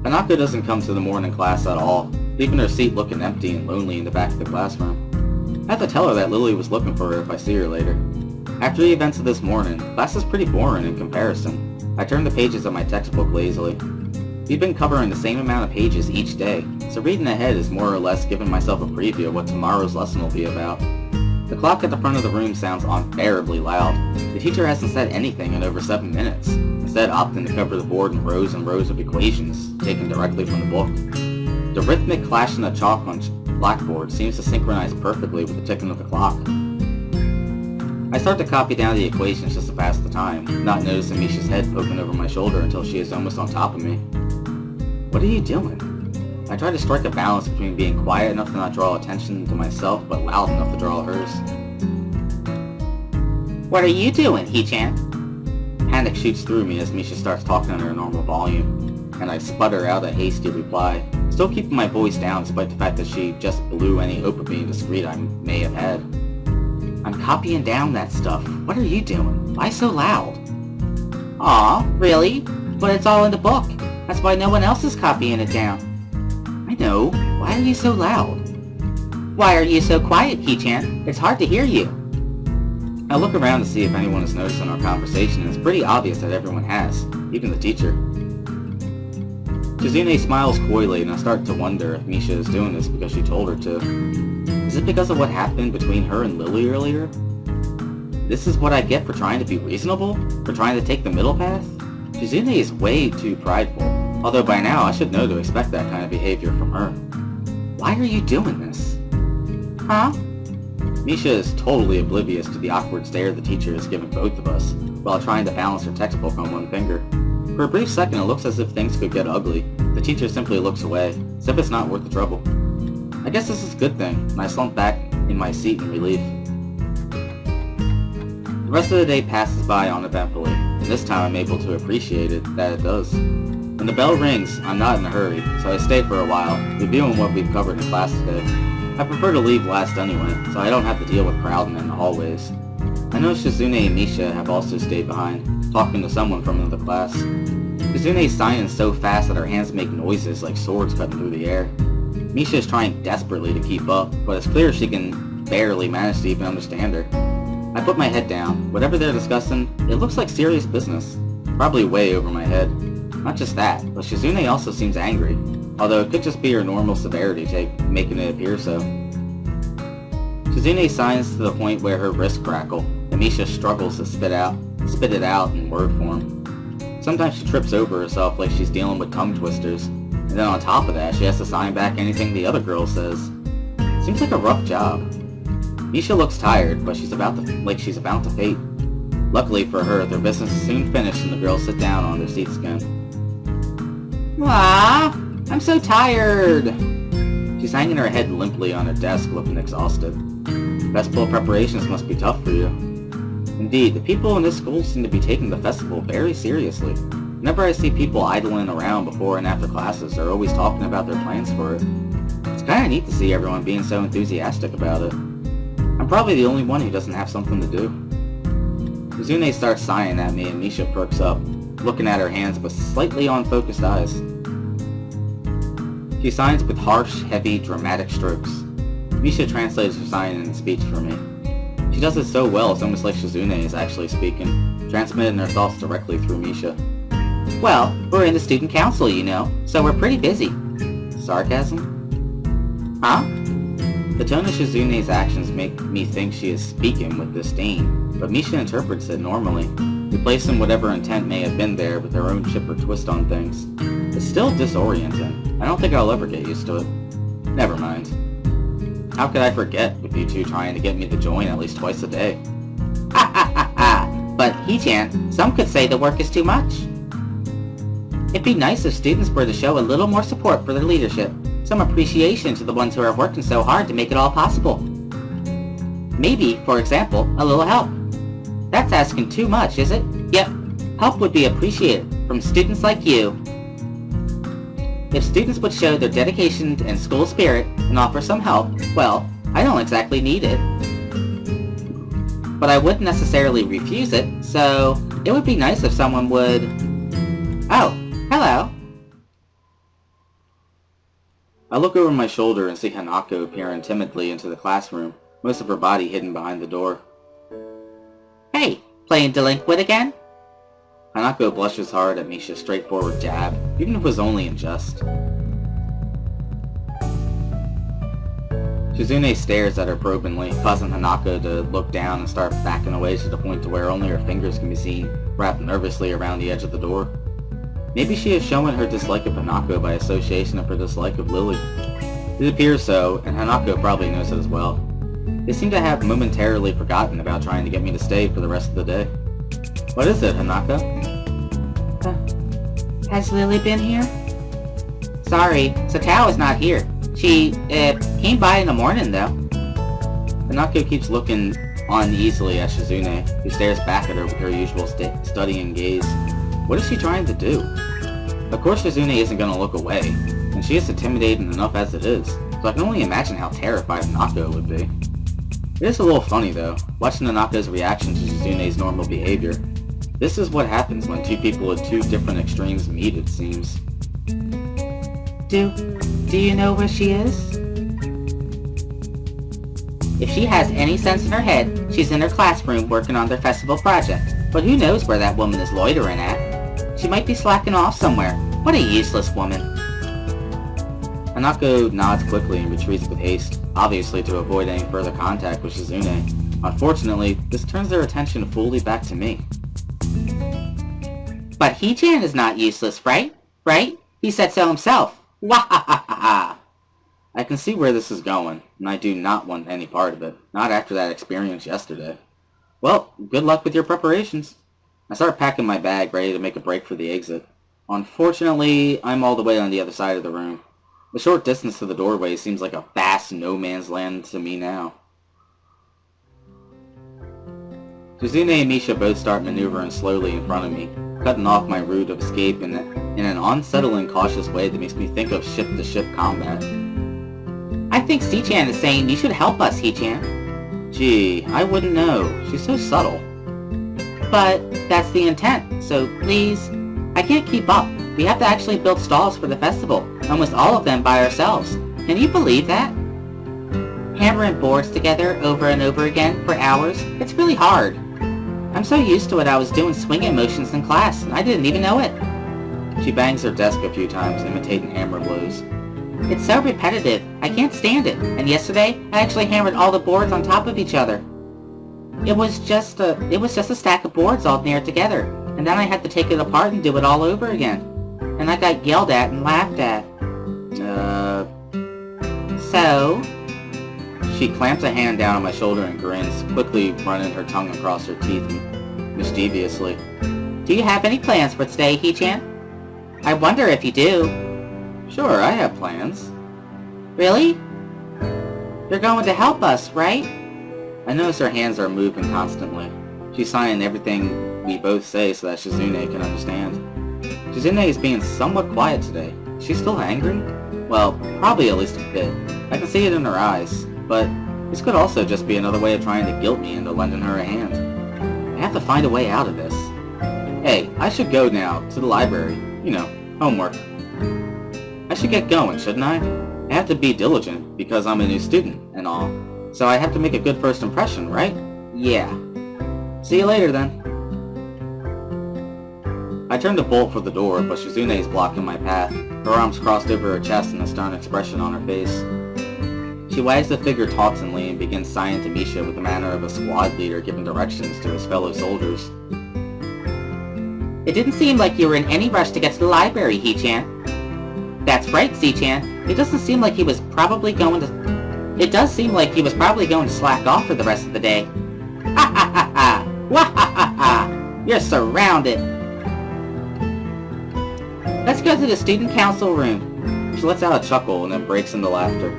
Hanako doesn't come to the morning class at all, leaving her seat looking empty and lonely in the back of the classroom. I have to tell her that Lily was looking for her if I see her later. After the events of this morning, class is pretty boring in comparison. I turn the pages of my textbook lazily. We've been covering the same amount of pages each day, so reading ahead is more or less giving myself a preview of what tomorrow's lesson will be about. The clock at the front of the room sounds unbearably loud. The teacher hasn't said anything in over 7 minutes, instead opting to cover the board in rows and rows of equations, taken directly from the book. The rhythmic clashing of chalk on blackboard seems to synchronize perfectly with the ticking of the clock. I start to copy down the equations just to pass the time, not noticing Misha's head poking over my shoulder until she is almost on top of me. What are you doing? I try to strike a balance between being quiet enough to not draw attention to myself, but loud enough to draw hers. What are you doing, He-chan? Panic shoots through me as Misha starts talking at her normal volume, and I sputter out a hasty reply, still keeping my voice down despite the fact that she just blew any hope of being discreet I may have had. I'm copying down that stuff. What are you doing? Why so loud? Aw, really? But it's all in the book. That's why no one else is copying it down. I know. Why are you so loud? Why are you so quiet, He-chan? It's hard to hear you. I look around to see if anyone has noticed in our conversation, and it's pretty obvious that everyone has, even the teacher. Shizune smiles coyly, and I start to wonder if Misha is doing this because she told her to. Is it because of what happened between her and Lily earlier? This is what I get for trying to be reasonable? For trying to take the middle path? Shizune is way too prideful, although by now I should know to expect that kind of behavior from her. Why are you doing this? Huh? Misha is totally oblivious to the awkward stare the teacher is giving both of us, while trying to balance her textbook on one finger. For a brief second it looks as if things could get ugly. The teacher simply looks away, as if it's not worth the trouble. I guess this is a good thing, and I slump back in my seat in relief. The rest of the day passes by uneventfully, and this time I'm able to appreciate it that it does. When the bell rings, I'm not in a hurry, so I stay for a while, reviewing what we've covered in class today. I prefer to leave last anyway, so I don't have to deal with crowding in the hallways. I know Shizune and Misha have also stayed behind, talking to someone from another class. Shizune's sighing so fast that her hands make noises like swords cutting through the air. Misha is trying desperately to keep up, but it's clear she can barely manage to even understand her. I put my head down. Whatever they're discussing, it looks like serious business. Probably way over my head. Not just that, but Shizune also seems angry, although it could just be her normal severity making it appear so. Shizune signs to the point where her wrists crackle, and Misha struggles to spit it out in word form. Sometimes she trips over herself like she's dealing with tongue twisters, and then on top of that, she has to sign back anything the other girl says. Seems like a rough job. Misha looks tired, but she's about to faint. Luckily for her, their business is soon finished and the girls sit down on their seats again. Ah, I'm so tired! She's hanging her head limply on her desk, looking exhausted. Festival preparations must be tough for you. Indeed, the people in this school seem to be taking the festival very seriously. Whenever I see people idling around before and after classes, they're always talking about their plans for it. It's kinda neat to see everyone being so enthusiastic about it. I'm probably the only one who doesn't have something to do. Kazune starts sighing at me and Misha perks up, looking at her hands with slightly unfocused eyes. She signs with harsh, heavy, dramatic strokes. Misha translates her sign in speech for me. She does it so well it's almost like Shizune is actually speaking, transmitting her thoughts directly through Misha. Well, we're in the student council, you know, so we're pretty busy. Sarcasm? Huh? The tone of Shizune's actions make me think she is speaking with disdain, but Misha interprets it normally, replacing whatever intent may have been there with her own chipper twist on things. It's still disorienting. I don't think I'll ever get used to it. Never mind. How could I forget with you two trying to get me to join at least twice a day? Ha ha ha ha! But, He-chan, some could say the work is too much. It'd be nice if students were to show a little more support for their leadership. Some appreciation to the ones who are working so hard to make it all possible. Maybe, for example, a little help. That's asking too much, is it? Yep, help would be appreciated from students like you. If students would show their dedication and school spirit and offer some help, well, I don't exactly need it. But I wouldn't necessarily refuse it, so it would be nice if someone would... Oh, hello. I look over my shoulder and see Hanako peering timidly into the classroom, most of her body hidden behind the door. Hey, playing delinquent again? Hanako blushes hard at Misha's straightforward jab, even if it was only in jest. Shizune stares at her probingly, causing Hanako to look down and start backing away to the point to where only her fingers can be seen, wrapped nervously around the edge of the door. Maybe she is showing her dislike of Hanako by association of her dislike of Lily. It appears so, and Hanako probably knows it as well. They seem to have momentarily forgotten about trying to get me to stay for the rest of the day. What is it, Hanako? Has Lily been here? Sorry, Sakao is not here. She, came by in the morning, though. Hanako keeps looking uneasily at Shizune, who stares back at her with her usual studying gaze. What is she trying to do? Of course Shizune isn't going to look away, and she is intimidating enough as it is, so I can only imagine how terrified Hanako would be. It is a little funny, though, watching Hanako's reaction to Shizune's normal behavior. This is what happens when two people at two different extremes meet, it seems. Do you know where she is? If she has any sense in her head, she's in her classroom working on their festival project. But who knows where that woman is loitering at? She might be slacking off somewhere. What a useless woman. Hanako nods quickly and retreats with haste, obviously to avoid any further contact with Shizune. Unfortunately, this turns their attention fully back to me. But Hee-chan is not useless, right? Right? He said so himself. Wahahaha! I can see where this is going, and I do not want any part of it, not after that experience yesterday. Well, good luck with your preparations. I start packing my bag, ready to make a break for the exit. Unfortunately, I'm all the way on the other side of the room. The short distance to the doorway seems like a vast no-man's land to me now. Shizune and Misha both start maneuvering slowly in front of me, cutting off my route of escape in an unsettling, cautious way that makes me think of ship-to-ship combat. I think C-chan is saying you should help us, Hee-chan. Gee, I wouldn't know. She's so subtle. But that's the intent, so please. I can't keep up. We have to actually build stalls for the festival, almost all of them by ourselves. Can you believe that? Hammering boards together over and over again for hours, it's really hard. I'm so used to it I was doing swinging motions in class, and I didn't even know it. She bangs her desk a few times, imitating hammer blows. It's so repetitive, I can't stand it, and yesterday I actually hammered all the boards on top of each other. It was just a stack of boards all near together, and then I had to take it apart and do it all over again. And I got yelled at and laughed at. So? She clamps a hand down on my shoulder and grins, quickly running her tongue across her teeth mischievously. Do you have any plans for today, Hee-chan? I wonder if you do. Sure, I have plans. Really? You're going to help us, right? I notice her hands are moving constantly. She's signing everything we both say so that Shizune can understand. Shizune is being somewhat quiet today. Is she still angry? Well, probably at least a bit. I can see it in her eyes. But this could also just be another way of trying to guilt me into lending her a hand. I have to find a way out of this. Hey, I should go now, to the library. You know, homework. I should get going, shouldn't I? I have to be diligent, because I'm a new student, and all. So I have to make a good first impression, right? Yeah. See you later, then. I turn to bolt for the door, but Shizune is blocking my path, her arms crossed over her chest and a stern expression on her face. She wags the figure tauntingly and begins sighing to Misha with the manner of a squad leader giving directions to his fellow soldiers. It didn't seem like you were in any rush to get to the library, Hee-chan. That's right, C-chan. It doesn't seem like he was probably going to... It does seem like he was probably going to slack off for the rest of the day. Ha ha ha ha! Wah ha ha ha! You're surrounded! Let's go to the student council room. She lets out a chuckle and then breaks into laughter.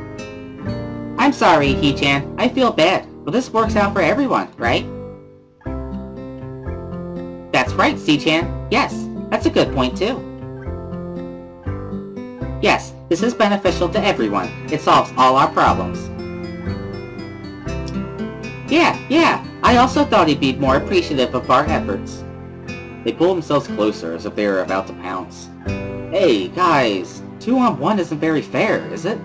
I'm sorry, Hee-chan. I feel bad, but this works out for everyone, right? That's right, C-chan. Yes, that's a good point, too. Yes, this is beneficial to everyone. It solves all our problems. Yeah, I also thought he'd be more appreciative of our efforts. They pull themselves closer as if they are about to pounce. Hey, guys, 2-on-1 isn't very fair, is it?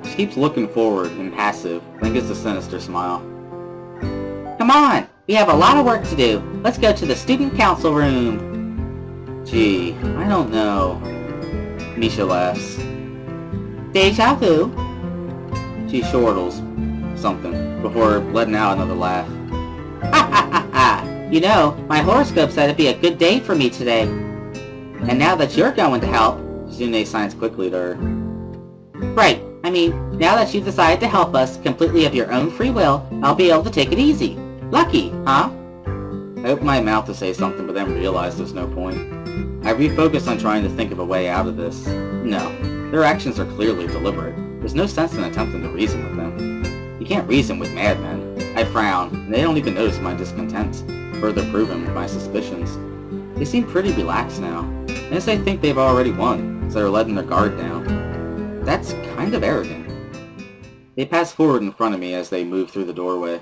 She keeps looking forward, impassive, then gives a sinister smile. Come on! We have a lot of work to do. Let's go to the student council room. Gee, I don't know. Misha laughs. Deja vu? She chortles something before letting out another laugh. Ha ha ha ha! You know, my horoscope said it'd be a good day for me today. And now that you're going to help... Shizune signs quickly to her. Right, I mean, now that you've decided to help us completely of your own free will, I'll be able to take it easy. Lucky, huh? I open my mouth to say something, but then realize there's no point. I refocus on trying to think of a way out of this. No, their actions are clearly deliberate. There's no sense in attempting to reason with them. You can't reason with madmen. I frown, and they don't even notice my discontent, further proving my suspicions. They seem pretty relaxed now, and as they think they've already won, so they're letting their guard down. That's kind of arrogant. They pass forward in front of me as they move through the doorway,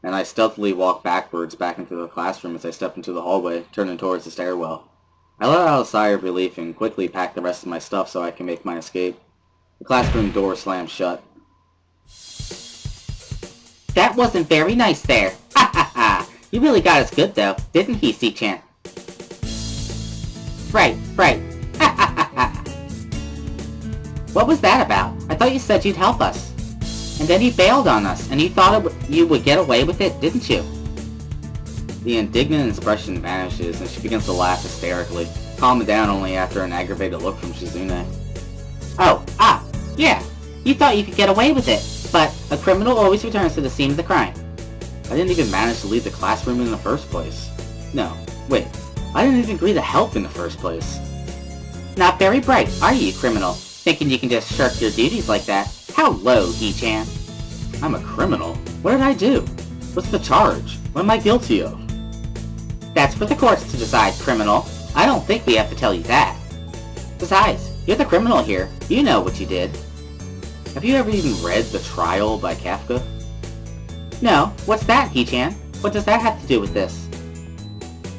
and I stealthily walk backwards back into the classroom as I step into the hallway, turning towards the stairwell. I let out a sigh of relief and quickly pack the rest of my stuff so I can make my escape. The classroom door slams shut. That wasn't very nice there. Ha ha ha! You really got us good though, didn't he, C-Chan? Right. Ha ha ha ha! What was that about? I thought you said you'd help us. And then you bailed on us, and you thought you would get away with it, didn't you? The indignant expression vanishes, and she begins to laugh hysterically, calming down only after an aggravated look from Shizune. Yeah. You thought you could get away with it, but a criminal always returns to the scene of the crime. I didn't even manage to leave the classroom in the first place. No, wait. I didn't even agree to help in the first place. Not very bright, are you, criminal? Thinking you can just shirk your duties like that? How low, He-chan. I'm a criminal? What did I do? What's the charge? What am I guilty of? That's for the courts to decide, criminal. I don't think we have to tell you that. Besides, you're the criminal here. You know what you did. Have you ever even read The Trial by Kafka? No. What's that, He-chan? What does that have to do with this?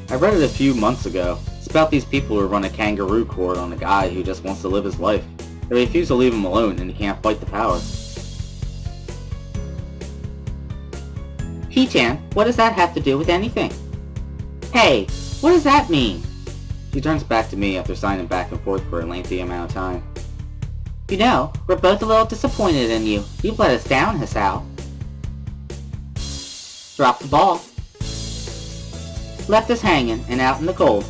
I read it a few months ago. It's about these people who run a kangaroo court on a guy who just wants to live his life. They refuse to leave him alone and he can't fight the power. He-chan, what does that have to do with anything? Hey, what does that mean? She turns back to me after signing back and forth for a lengthy amount of time. You know, we're both a little disappointed in you. You've let us down, Hisao. Dropped the ball. Left us hanging and out in the cold.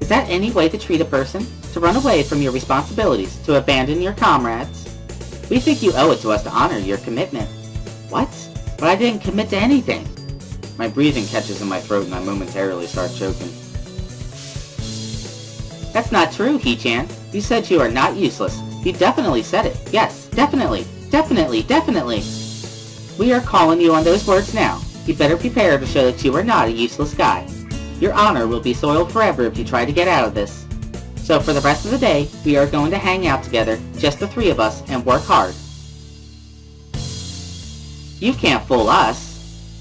Is that any way to treat a person? To run away from your responsibilities, to abandon your comrades? We think you owe it to us to honor your commitment. What? But I didn't commit to anything. My breathing catches in my throat and I momentarily start choking. That's not true, He-chan. You said you are not useless. You definitely said it. Yes, definitely. Definitely. We are calling you on those words now. You better prepare to show that you are not a useless guy. Your honor will be soiled forever if you try to get out of this. So for the rest of the day, we are going to hang out together, just the three of us, and work hard. You can't fool us.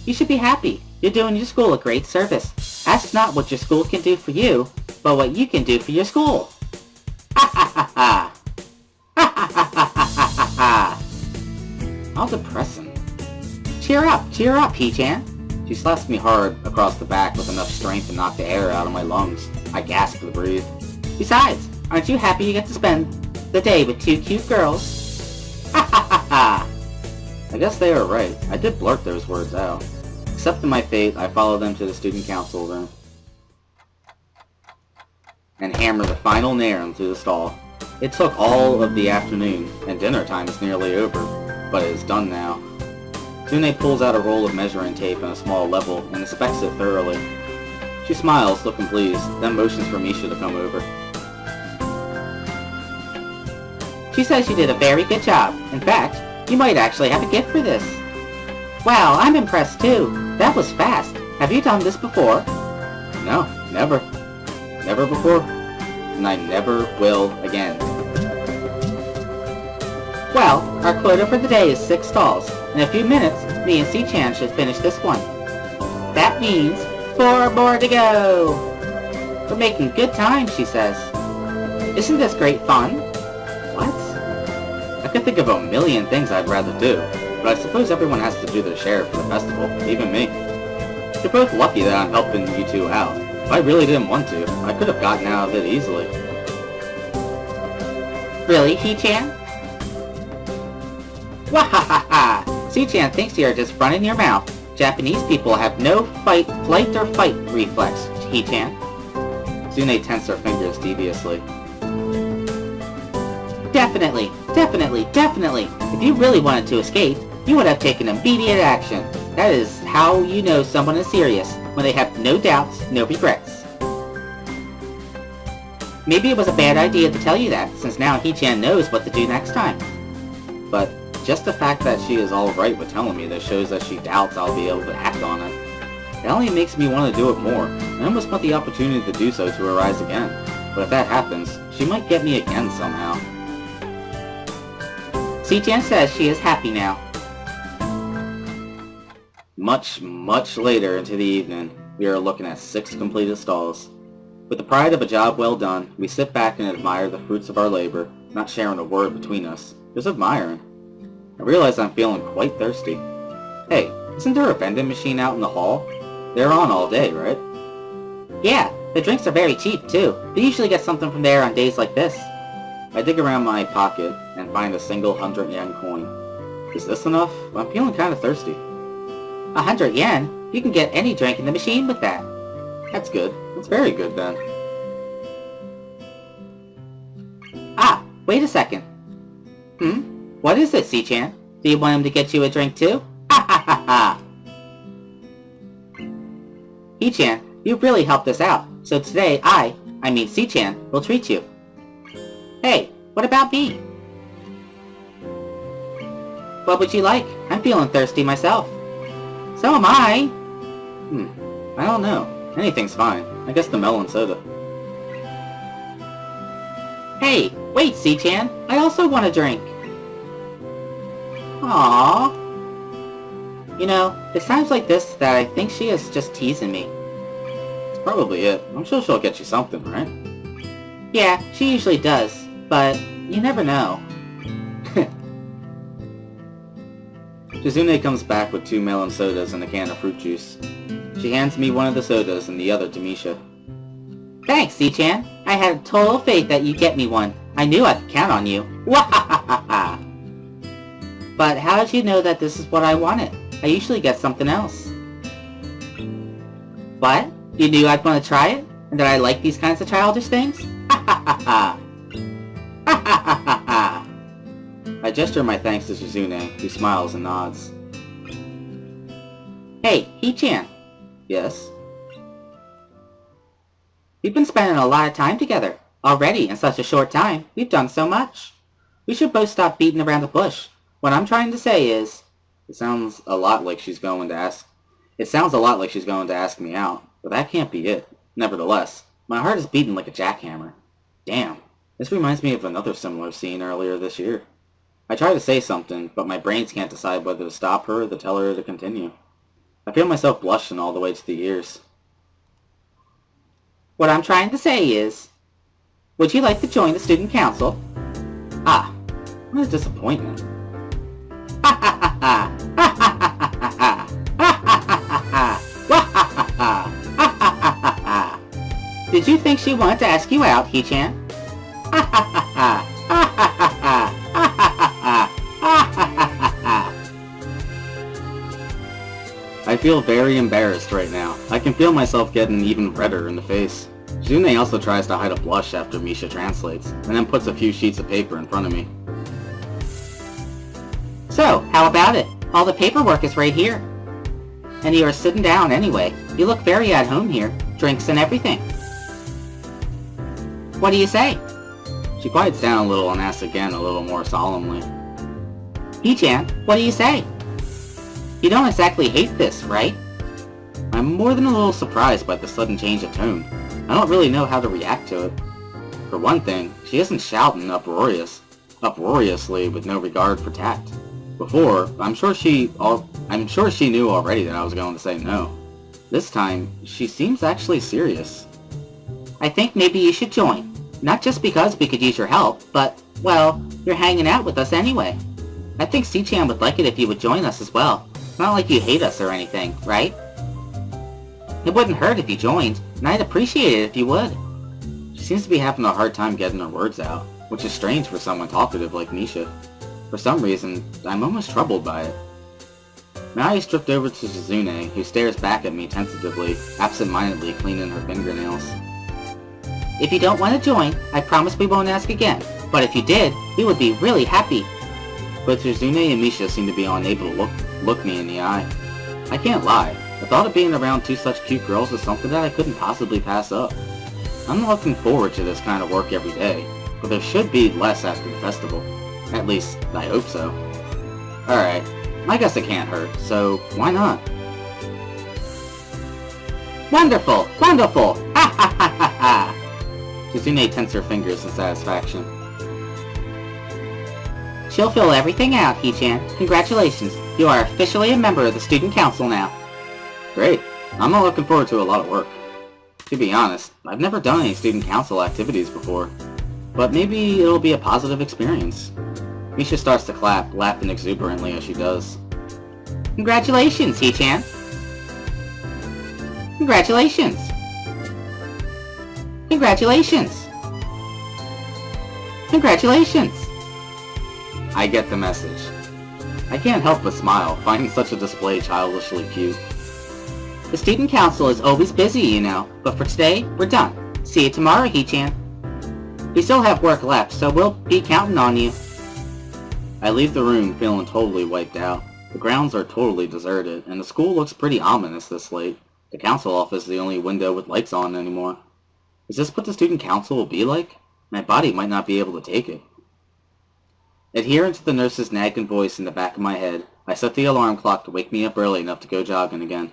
You should be happy. You're doing your school a great service. Ask not what your school can do for you, but what you can do for your school. Ha ha ha ha! Ha ha ha ha ha ha ha! How depressing. Cheer up, He-chan. She slaps me hard across the back with enough strength to knock the air out of my lungs. I gasp to breathe. Besides, aren't you happy you get to spend the day with two cute girls? Ha ha ha ha! I guess they are right. I did blurt those words out. Accepting my fate, I follow them to the student council room and hammer the final nail into the stall. It took all of the afternoon, and dinner time is nearly over, but it is done now. Tsune pulls out a roll of measuring tape and a small level and inspects it thoroughly. She smiles, looking pleased, then motions for Misha to come over. She says you did a very good job. In fact, you might actually have a gift for this. Wow, I'm impressed too. That was fast. Have you done this before? No, never. Never before. And I never will again. Well, our quota for the day is 6 stalls. In a few minutes, me and C-chan should finish this one. That means 4 more to go! We're making good time, she says. Isn't this great fun? What? I could think of a million things I'd rather do, but I suppose everyone has to do their share for the festival, even me. You're both lucky that I'm helping you two out. If I really didn't want to, I could have gotten out of it easily. Really, He-chan? Wahahaha! C-chan thinks you're just running your mouth. Japanese people have no flight or fight reflex, He-chan. Tsune tensed her fingers deviously. Definitely. If you really wanted to escape, you would have taken immediate action. That is how you know someone is serious, when they have no doubts, no regrets. Maybe it was a bad idea to tell you that, since now He-chan knows what to do next time. But just the fact that she is alright with telling me this shows that she doubts I'll be able to act on it. It only makes me want to do it more. I almost want the opportunity to do so to arise again. But if that happens, she might get me again somehow. C-chan says she is happy now. Much later into the evening, we are looking at 6 completed stalls. With the pride of a job well done, we sit back and admire the fruits of our labor, not sharing a word between us, just admiring. I realize I'm feeling quite thirsty. Hey, isn't there a vending machine out in the hall? They're on all day, right? Yeah, the drinks are very cheap too. We usually get something from there on days like this. I dig around my pocket and find a single 100-yen coin. Is this enough? I'm feeling kind of thirsty. 100 yen? You can get any drink in the machine with that. That's good. That's very good then. Ah, wait a second. What is it, C-chan? Do you want him to get you a drink too? Ha ha ha ha! He-chan, you've really helped us out, so today I mean C-chan, will treat you. Hey, what about me? What would you like? I'm feeling thirsty myself. So am I. I don't know. Anything's fine. I guess the melon soda. Hey, wait, C-chan. I also want a drink. Aww. You know, it's times like this that I think she is just teasing me. That's probably it. I'm sure she'll get you something, right? Yeah, she usually does, but you never know. Shizune comes back with 2 melon sodas and a can of fruit juice. She hands me one of the sodas and the other to Misha. Thanks, C-chan. I had total faith that you'd get me one. I knew I could count on you. Wahahaha! But how did you know that this is what I wanted? I usually get something else. What? You knew I'd want to try it? And that I like these kinds of childish things? Ha ha ha ha! Ha ha ha ha ha! I gesture my thanks to Shizune, who smiles and nods. Hey, He-chan. Yes? We've been spending a lot of time together. Already, in such a short time, we've done so much. We should both stop beating around the bush. What I'm trying to say is... It sounds a lot like she's going to ask me out, but that can't be it. Nevertheless, my heart is beating like a jackhammer. Damn, this reminds me of another similar scene earlier this year. I try to say something, but my brains can't decide whether to stop her or to tell her to continue. I feel myself blushing all the way to the ears. What I'm trying to say is... Would you like to join the student council? Ah, what a disappointment. Ha ha ha ha! Ha ha ha ha ha! Ha ha ha ha ha! Wah ha ha ha! Ha ha ha ha ha! Did you think she wanted to ask you out, He-chan? Ha ha ha ha! Ha ha ha ha! Ha ha ha ha! Ha ha ha ha! I feel very embarrassed right now. I can feel myself getting even redder in the face. Shizune also tries to hide a blush after Misha translates, and then puts a few sheets of paper in front of me. So, how about it? All the paperwork is right here. And you are sitting down anyway. You look very at home here. Drinks and everything. What do you say? She quiets down a little and asks again a little more solemnly. He-chan, what do you say? You don't exactly hate this, right? I'm more than a little surprised by the sudden change of tone. I don't really know how to react to it. For one thing, she isn't shouting uproariously with no regard for tact. Before, I'm sure she knew already that I was going to say no. This time, she seems actually serious. I think maybe you should join. Not just because we could use your help, but, well, you're hanging out with us anyway. I think C-chan would like it if you would join us as well. It's not like you hate us or anything, right? It wouldn't hurt if you joined, and I'd appreciate it if you would. She seems to be having a hard time getting her words out, which is strange for someone talkative like Misha. For some reason, I'm almost troubled by it. My eyes drift over to Shizune, who stares back at me tentatively, absent-mindedly cleaning her fingernails. If you don't want to join, I promise we won't ask again. But if you did, we would be really happy. Both Shizune and Misha seem to be unable to look me in the eye. I can't lie, the thought of being around two such cute girls is something that I couldn't possibly pass up. I'm not looking forward to this kind of work every day, but there should be less after the festival. At least, I hope so. Alright, I guess it can't hurt, so why not? Wonderful! Wonderful! Ha ha ha ha ha! Shizune tensed her fingers in satisfaction. She'll fill everything out, He-chan. Congratulations. You are officially a member of the student council now. Great. I'm not looking forward to a lot of work. To be honest, I've never done any student council activities before. But maybe it'll be a positive experience. Misha starts to clap, laughing exuberantly as she does. Congratulations, He-chan. Congratulations. Congratulations. Congratulations. I get the message. I can't help but smile, finding such a display childishly cute. The student council is always busy, you know, but for today, we're done. See you tomorrow, He-chan. We still have work left, so we'll be counting on you. I leave the room feeling totally wiped out. The grounds are totally deserted, and the school looks pretty ominous this late. The council office is the only window with lights on anymore. Is this what the student council will be like? My body might not be able to take it. Adhering to the nurse's nagging voice in the back of my head, I set the alarm clock to wake me up early enough to go jogging again.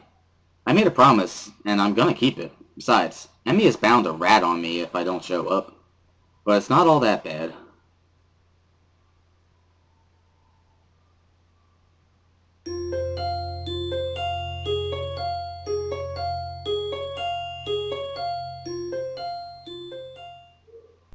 I made a promise, and I'm gonna keep it. Besides, Emmy is bound to rat on me if I don't show up. But it's not all that bad.